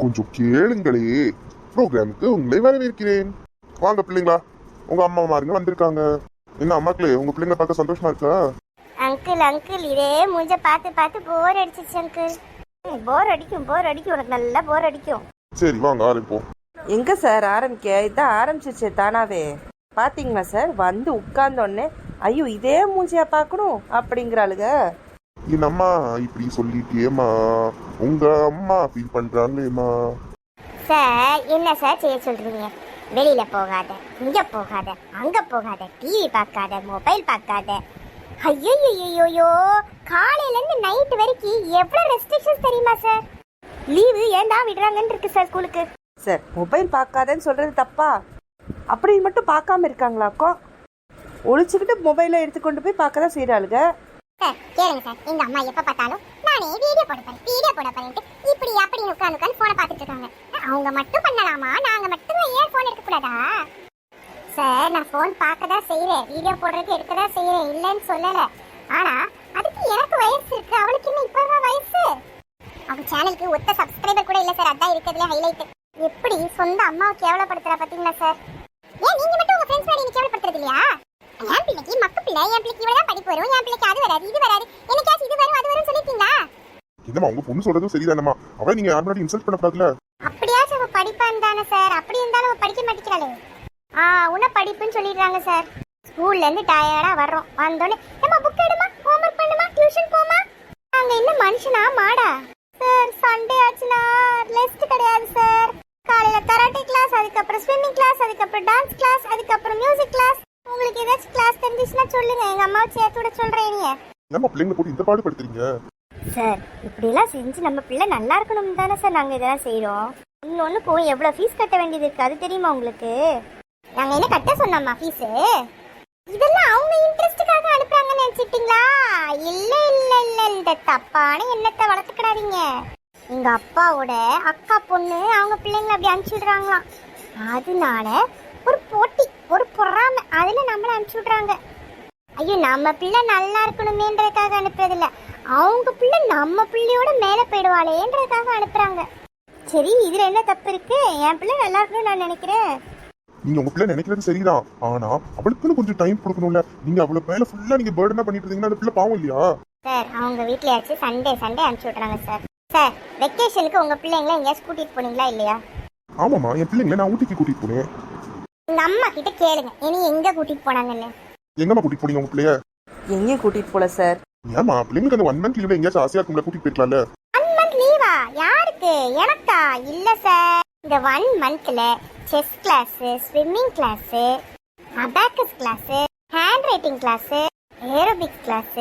கொஞ்சம் கேளுங்களே. ப்ரோக்ராமுக்கு உங்களை வரவேற்கிறேன். வாங்க பிள்ளைங்களா, உங்க அம்மா மாருங்க வந்திருக்காங்க. என்ன அம்மாக்களே, உங்க பிள்ளைங்க பார்க்க சந்தோஷமா இருக்கா? அங்கிள் அங்கிள் இதே மூஞ்ச பார்த்து பார்த்து போர் அடிச்சிச்சு அங்கிள். போர் அடிக்கும் உனக்கு நல்லா போர் அடிக்கும். சரி வாங்க ஆரம்பிப்போம். எங்க சார் ஆரம்பிக்க? இதான் ஆரம்பிச்சிச்சு தானாவே. பாத்தீங்களா சார், வந்து உட்கார்ந்தோடனே ஐயோ இதே மூஞ்சியா பார்க்கணும் அப்படிங்கிறாளுங்க. என் அம்மா இப்படி சொல்லிட்டேம்மா, உங்க அம்மா ஃபீல் பண்றாங்களேம்மா. சார் என்ன சார் செய்ய சொல்றீங்க? வெளியில போகாத, இங்க போகாத, அங்க போகாத, டிவி பார்க்காத, மொபைல் பார்க்காத. ஐயோ காலையில இருந்து நைட் வரைக்கும் எவ்வளவு ரெஸ்ட்ரிக்ஷன்ஸ் தெரியுமா சார்? லீவு ஏன்டா விடுறாங்கன்னு இருக்கு சார் ஸ்கூலுக்கு. சார் மொபைல் பார்க்காதன்னு சொல்றது தப்பா? அப்படி மட்டும் பார்க்காம இருக்காங்களாக்கோ? ஒழிச்சுக்கிட்டு மொபைலை எடுத்துக்கொண்டு போய் பார்க்க தான் செய்யறாளுங்க. சார் கேளுங்க சார், எங்க அம்மா எப்ப பார்த்தாலும் நானே வீடியோ போட பண்ணிட்டு இப்படி அப்படி உட்காந்து போனை பார்த்துட்டு இருக்காங்க. அவங்க மட்டும் பண்ணலாமா, நாங்க மட்டும் ஏன் போன் எடுக்க கூடாதா? சார் நான் போன் பார்க்க தான் செய்யறேன், வீடியோ போடுறதுக்கு எடுக்க தான் செய்யறேன், இல்லைன்னு சொல்லல. ஆனா அதுக்கு எனக்கு வயசு இருக்கு, அவளுக்கு இன்னும் இப்பதான் வயசு. அவங்க சேனலுக்கு ஒத்த சப்ஸ்கிரைபர் கூட இல்ல சார், அதான் இருக்கிறதுல ஹைலைட். எப்படி சொந்த அம்மாவை கேவலப்படுத்துறா பாத்தீங்களா சார்? ஏன் நீங்க மட்டும் உங்க ஃப்ரெண்ட்ஸ் மாதிரி கேவலப்படுத்துறது இல்லையா? என் பிள்ளைக்கு மக்கு பிள்ளை, என் பிள்ளைக்கு இவ்வளவுதான் படிப்பு வரும், என் பிள்ளைக்கு அது வராது இது வராது, என்னைக்காச்சும் இது வரும் அது வரும் சொல்லிட்டீங்களா? என்னம்மா உங்க பொண்ணு சொல்றதும் சரிதானம்மா. அவ நீங்க யார் முன்னாடி இன்சல்ட் பண்ணக்கூடாதுல. அப்படியாச்சும் அவ படிப்பான் தானே சார்? அப்படி இருந்தாலும் அவ படிக்க மாட்டேங்கிறாளே. உன்ன படிப்புன்னு சொல்லிடுறாங்க சார். ஸ்கூல்ல இருந்து டயர்டா வர்றோம், வந்தோடனே ஏமா புக் எடுமா, ஹோம்வொர்க் பண்ணுமா, டியூஷன் போமா. நாங்க என்ன மனுஷனா மாடா? சார் சண்டே ஆச்சுனா ரெஸ்ட் கிடையாது சார். காலையில கராட்டே கிளாஸ், அதுக்கப்புறம் ஸ்விம்மிங் கிளாஸ், அதுக்கப்புறம் டான்ஸ் கிளாஸ், அதுக்கப்புறம் மியூசிக் கிளாஸ். உங்களுக்கு ஏதாச்சும் கிளாஸ் தெரிஞ்சுச்சுன்னா சொல்லுங்க, எங்க அம்மாவை சேர்த்து விட சொல்றேன். என்னம்மா பிள்ளைங்க போட்டு இந்த பாடு படுத்துறீங்க? சார் இப்படி எல்லாம் செஞ்சு நம்ம பிள்ளை நல்லா இருக்கணும் தானே சார் நாங்க இதெல்லாம் செய்யறோம். இன்னொன்னு போய் எவ்வளவு ஃபீஸ் கட்ட வேண்டியது இருக்கு, அது தெரியுமா உங்களுக்கு? நாங்க என்ன கட்ட சொன்னோமா ஃபீஸ்? இதெல்லாம் அவங்க இன்ட்ரெஸ்டுக்காக அனுப்புறாங்கன்னு நினைச்சிட்டீங்களா? இல்ல இல்ல இல்ல, இந்த தப்பான எண்ணத்தை வளர்த்துக்கிடாதீங்க. எங்க அப்பாவோட அக்கா பொண்ணு அவங்க பிள்ளைங்களை அப்படி அனுப்பிச்சு விடுறாங்களாம். அதனால ஒரு போட்டி, ஒரு பொறாமை, அதுல நம்மள அனுப்பிச்சு விடுறாங்க. ஐயோ நம்ம பிள்ளை நல்லா இருக்கணுமேன்றதுக்காக அனுப்புறது இல்ல, அவங்க பிள்ளை நம்ம பிள்ளையோட மேல போயிடுவாளேன்றதுக்காக அனுப்புறாங்க. சரி இதுல என்ன தப்பு இருக்கு? என் பிள்ளை நல்லா இருக்கணும்னு நான் நினைக்கிறேன். நீங்க உங்க பிள்ளை நினைக்கிறது சரிதான், ஆனா அவளுக்குன்னு கொஞ்சம் டைம் கொடுக்கணும்ல. நீங்க அவ்வளவு மேல ஃபுல்லா நீங்க பர்டனா பண்ணிட்டு இருந்தீங்கன்னா அந்த பிள்ளை பாவம் இல்லையா? சார் அவங்க வீட்லயாச்சும் சண்டே அனுப்பிச்சு விட்றாங்க சார். சார் வெக்கேஷனுக்கு உங்க பிள்ளைங்களை எங்கேயாச்சும் கூட்டிட்டு போனீங்களா இல்லையா? ஆமாமா, என் பிள்ளைங்களை நான் ஊட்டிக்கு கூட்டிட்டு போனேன். உங்க அம்மா கிட்ட கேளுங்க இனி எங்க கூட்டிட்டு போனாங்கன்னு. எங்கம்மா கூட்டிட்டு போனீங்க உங்க பிள்ளைய? எங்கேயும் கூட்டிட்டு போல சார். ஏமா பிள்ளைங்களுக்கு அந்த 1 மந்த் லீவ்ல எங்கேயாச்சும் ஆசையா இருக்கும்ல, கூட்டிட்டு போயிருக்கலாம்ல. 1 மந்த் லீவா? யாருக்கு? எனக்கா? இல்ல சார், இந்த 1 மந்த்ல chess class, swimming class, abacus class, hand writing class, aerobics class,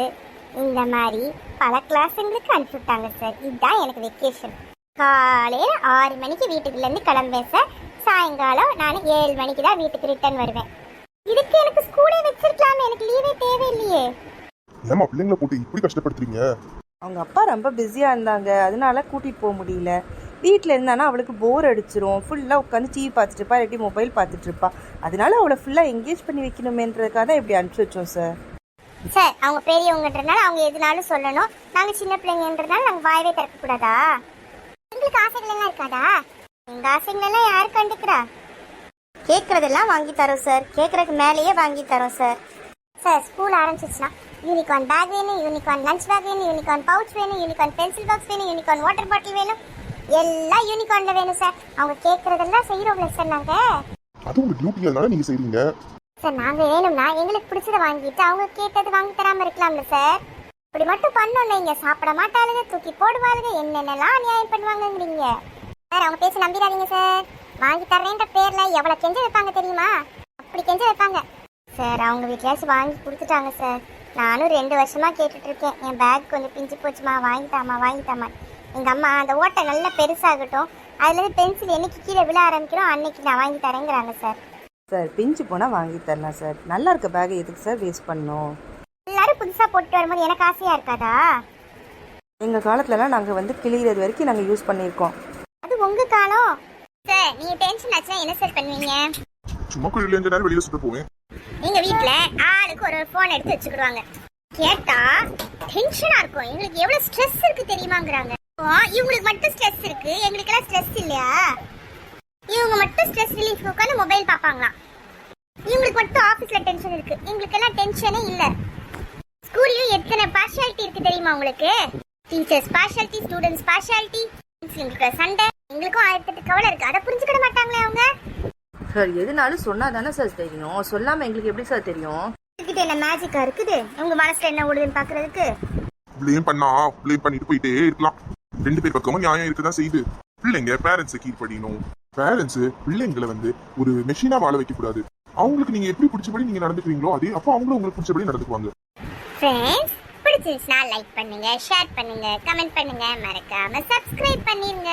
இந்த மாதிரி பல கிளாஸுங்களுக்கு அனுப்பிச்சுட்டாங்க சார். இதுதான் எனக்கு வெக்கேஷன். காலையில 6 மணிக்கு வீட்டுக்குள்ள இருந்து கிளம்பேன் சார், சாயங்காலம் நான் 7 மணிக்கு தான் வீட்டுக்கு ரிட்டர்ன் வருவேன். இதுக்கு எனக்கு ஸ்கூலே வச்சிருக்கலாமே, எனக்கு லீவே தேவையில்லையே. ஏமா பிள்ளைங்களை போட்டு இப்படி கஷ்டப்படுத்துறீங்க? அவங்க அப்பா ரொம்ப பிஸியா இருந்தாங்க, அதனால கூட்டிட்டு போக முடியல. வீட்டில் இருந்தானா அவளுக்கு போர் அடிச்சிரும், ஃபுல்லாக உட்காந்து டிவி பார்த்துட்டு இருப்பா, இல்லாட்டி மொபைல் பார்த்துட்டு இருப்பா. அதனால அவளை ஃபுல்லாக என்கேஜ் பண்ணி வைக்கணுமேன்றதுக்காக தான் இப்படி அனுப்பிச்சி வச்சோம் சார். சார் அவங்க பெரியவங்கன்றனால அவங்க எதுனாலும் சொல்லணும், நாங்கள் சின்ன பிள்ளைங்கன்றதுனால நாங்கள் வாயவே திறக்கக்கூடாதா? உங்களுக்கு ஆசைகள் எல்லாம் இருக்காதா? எங்க ஆசைகள் எல்லாம் யாரு கண்டுக்கிறா? கேட்கறதெல்லாம் வாங்கி தரோம் சார், கேட்கறதுக்கு மேலேயே வாங்கி தரோம் சார். சார் ஸ்கூல் ஆரம்பிச்சிச்சுன்னா யூனிகார்ன் பேக் வேணும், யூனிகார்ன் லஞ்ச் பேக் வேணும், யூனிகார்ன் பவுச் வேணும், யூனிகார்ன் பென்சில் பாக்ஸ் வேணும், யூனிகார்ன் வாட்டர் பாட்டில் வேணும், எல்லாம் யூனிகார்ன்ல வேணும் சார். அவங்க கேட்கறதெல்லாம் செய்யறோம்ல சார் நாங்க. அது உங்க டியூட்டி, அதனால நீங்க செய்றீங்க சார். நாங்க வேணும்னா எங்களுக்கு பிடிச்சத வாங்கிட்டு அவங்க கேட்டது வாங்கி தராம இருக்கலாம்ல சார். இப்படி மட்டும் பண்ணோம் இங்க சாப்பிட மாட்டாளுங்க, தூக்கி போடுவாளுங்க, என்னென்னலாம் அநியாயம் பண்ணுவாங்கங்கிறீங்க சார். அவங்க பேச நம்பிடாதீங்க சார். வாங்கி தர்றேன்ற பேர்ல எவ்வளவு கெஞ்ச வைப்பாங்க தெரியுமா? அப்படி கெஞ்ச வைப்பாங்க சார். அவங்க வீட்லயாச்சும் வாங்கி கொடுத்துட்டாங்க சார். நானும் 2 வருஷமா கேட்டுட்டு இருக்கேன், என் பேக் கொஞ்சம் பிஞ்சு போச்சுமா, வாங்கித்தாமா. எங்க அம்மா அந்த ஓட்டை நல்லா பெருசாகட்டும், அதுல இருந்து பென்சில் என்னைக்கு கீழே விழ ஆரம்பிக்கிறோம் அன்னைக்கு நான் வாங்கி தரேங்கிறாங்க சார். சார் பிஞ்சு போனால் வாங்கி தரலாம் சார், நல்லா இருக்க பேக்கை எதுக்கு சார் வேஸ்ட் பண்ணணும்? எல்லாரும் புதுசா போட்டு வரும்போது எனக்கு ஆசையா இருக்காதா? எங்கள் காலத்துலலாம் நாங்கள் வந்து கிளியிறது வரைக்கும் நாங்கள் யூஸ் பண்ணியிருக்கோம். அது உங்க காலம் சார். நீங்க டென்ஷன் ஆச்சுன்னா என்ன சார் பண்ணுவீங்க? சும்மா கோயில கொஞ்ச நேரம் வெளியில சுத்த போவேன். எங்க வீட்ல ஆளுக்கு ஒரு போன் எடுத்து வச்சுக்கிடுவாங்க. கேட்டா டென்ஷனா இருக்கும், எங்களுக்கு எவ்வளவு ஸ்ட்ரெஸ் இருக்கு தெரியுமாங்கறாங்க. இவங்களுக்கு மட்டும் ஸ்ட்ரெஸ் இருக்கு, எங்களுக்கெல்லாம் ஸ்ட்ரெஸ் இல்லையா? இவங்க மட்டும் ஸ்ட்ரெஸ் ரிலீஃப் உட்காந்து மொபைல் பார்ப்பாங்களாம். இவங்களுக்கு மட்டும் ஆபீஸ்ல டென்ஷன் இருக்கு, எங்களுக்கெல்லாம் டென்ஷனே இல்ல. ஸ்கூல்லயும் எத்தனை பார்ஷியாலிட்டி இருக்கு தெரியுமா உங்களுக்கு? டீச்சர்ஸ் பார்ஷியாலிட்டி, ஸ்டூடெண்ட்ஸ் பார்ஷியாலிட்டி, எங்களுக்கு சண்டை, எங்களுக்கும் 1008 கவலை இருக்கு. அதை புரிஞ்சுக்கிட மாட்டாங்களே அவங்க. சார் எதுனாலும் சொன்னா தானே சார் தெரியும், சொல்லாம எங்களுக்கு எப்படி சார் தெரியும்? இதுக்கிட்ட என்ன மேஜிக்கா இருக்குது உங்க மனசுல என்ன ஓடுதுன்னு பாக்குறதுக்கு? ப்ளேம் பண்ணிட்டு போயிட்டே இருக்கலாம். 2 பேர் பக்கமும் நியாயம் இருக்குதான் செய்யுது. பிள்ளைங்க பேரண்ட்ஸை கீழ்படியணும். பேரண்ட்ஸ் பிள்ளைங்களை ஒரு மெஷினா வாழ வைக்க கூடாது. அவங்களுக்கு நீங்க எப்படி பிடிச்சபடி நீங்க நடந்துக்கிறீங்களோ அதே அப்போ அவங்களும் உங்களுக்கு பிடிச்சபடி நடந்துக்குவாங்க. ஃப்ரெண்ட்ஸ், பிடிச்சிருந்துச்சுன்னா லைக் பண்ணுங்க, ஷேர் பண்ணுங்க, கமெண்ட் பண்ணுங்க, மறக்காம சப்ஸ்கிரைப் பண்ணிருங்க.